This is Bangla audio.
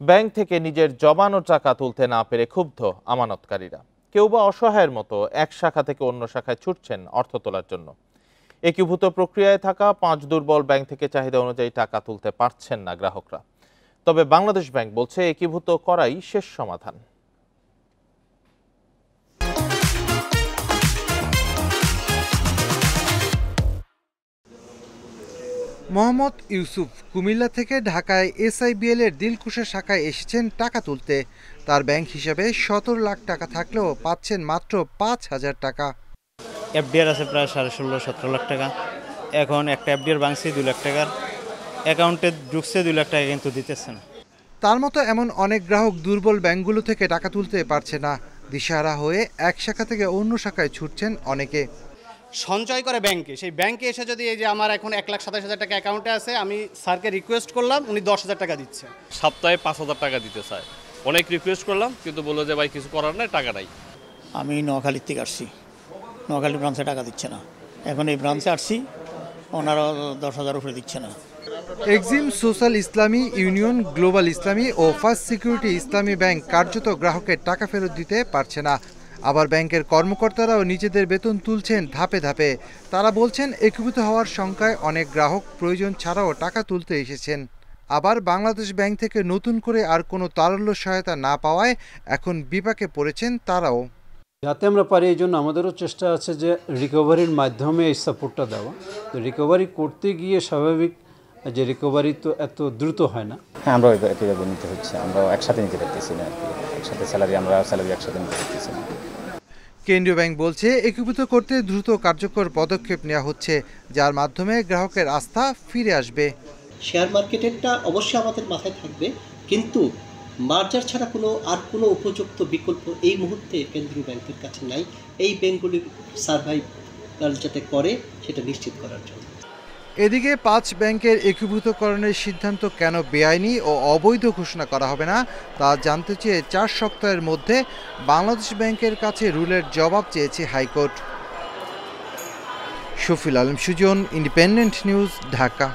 ব্যাংক থেকে নিজের জমানো টাকা তুলতে না পেরে ক্ষুব্ধ আমানতকারীরা। কেউ বা অসহায়ের মতো এক শাখা থেকে অন্য শাখায় ছুটছেন অর্থ তোলার জন্য। একীভূত প্রক্রিয়ায় থাকা 5 দুর্বল ব্যাংক থেকে চাহিদা অনুযায়ী টাকা তুলতে পারছেন না গ্রাহকরা। তবে বাংলাদেশ ব্যাংক বলছে একীভূত করাই শেষ সমাধান। মোহাম্মদ ইউসুফ কুমিল্লা থেকে ঢাকায় SIBL এর দিলকুশা শাখায় এসেছেন টাকা তুলতে। তার ব্যাংক হিসাবে 17 লাখ টাকা থাকলেও পাচ্ছেন মাত্র 5,000 টাকা। FDR আছে প্রায় 16-17 লাখ টাকা। এখন একটা FDR ভাঙছে 2 লাখ টাকার, অ্যাকাউন্টে ঢুকছে 2 লাখ টাকা, কিন্তু দিতেছে না। তার মতো এমন অনেক গ্রাহক দুর্বল ব্যাংকগুলো থেকে টাকা তুলতে পারছে না। দিশাহারা হয়ে এক শাখা থেকে অন্য শাখায় ছুটছেন অনেকে। সঞ্চয় করে ব্যাংকে, সেই ব্যাংকে এসে যদি এই যে আমার এখন 1,27,000 টাকা অ্যাকাউন্টে আছে, আমি স্যারকে রিকোয়েস্ট করলাম, উনি 10,000 টাকা দিচ্ছে। সপ্তাহে 5,000 টাকা দিতে চায়। অনেক রিকোয়েস্ট করলাম, কিন্তু বললো যে ভাই কিছু করার নাই, টাকা নাই। আমি নোয়াখালীর থেকে আসছি, নোয়াখালী ব্রাঞ্চে টাকা দিচ্ছে না। এখন এই ব্রাঞ্চে আসছি, ওনারা 10,000 উপরে দিচ্ছে না। এক্সিম সোশ্যাল ইসলামী ইউনিয়ন, গ্লোবাল ইসলামী ও ফার্স্ট সিকিউরিটি ইসলামী ব্যাংক কার্যত গ্রাহকের টাকা ফেরত দিতে পারছে না। আবার ব্যাংকের কর্মকর্তারাও নিজেদের বেতন তুলছেন ধাপে ধাপে। তারা বলছেন একীভূত হওয়ার শঙ্কায় অনেক গ্রাহক প্রয়োজন ছাড়াও টাকা তুলতে এসেছেন। আবার বাংলাদেশ ব্যাংক থেকে নতুন করে আর কোনো তারল্য সহায়তা না পাওয়ায় এখন বিপাকে পড়েছেন তারাও। যাতে আমরা পারি, এই জন্য আমাদেরও চেষ্টা আছে যে রিকভারির মাধ্যমে এই সাপোর্টটা দেওয়া। তো রিকভারি করতে গিয়ে স্বাভাবিক যে রিকভারি তো এত দ্রুত হয় না। হ্যাঁ, আমরা একইভাবে নিতে হচ্ছে, আমরা একসাথে নিতে পারতেছি না আর কি। একসাথে স্যালারি একসাথে নিতে পারতেছি না। কেন্দ্রীয় ব্যাংক বলছে একীভূত করতে দ্রুত কার্যকর পদক্ষেপ নেওয়া হচ্ছে, যার মাধ্যমে গ্রাহকের আস্থা ফিরে আসবে। শেয়ার মার্কেটেরটা অবশ্যই আমাদের মাথায় থাকবে, কিন্তু মার্জার ছাড়া কোনো উপযুক্ত বিকল্প এই মুহূর্তে কেন্দ্রীয় ব্যাংকের কাছে নাই, এই ব্যাংকগুলি সার্ভাইভাল যাতে করে সেটা নিশ্চিত করার জন্য। এদিকে 5 ব্যাংকের একীভূতকরণের সিদ্ধান্ত কেন বেআইনি ও অবৈধ ঘোষণা করা হবে না তা জানতে চেয়ে 4 সপ্তাহের মধ্যে বাংলাদেশ ব্যাংকের কাছে রুলের জবাব চেয়েছে high court. Shafil Alam Sujan, independent news, Dhaka.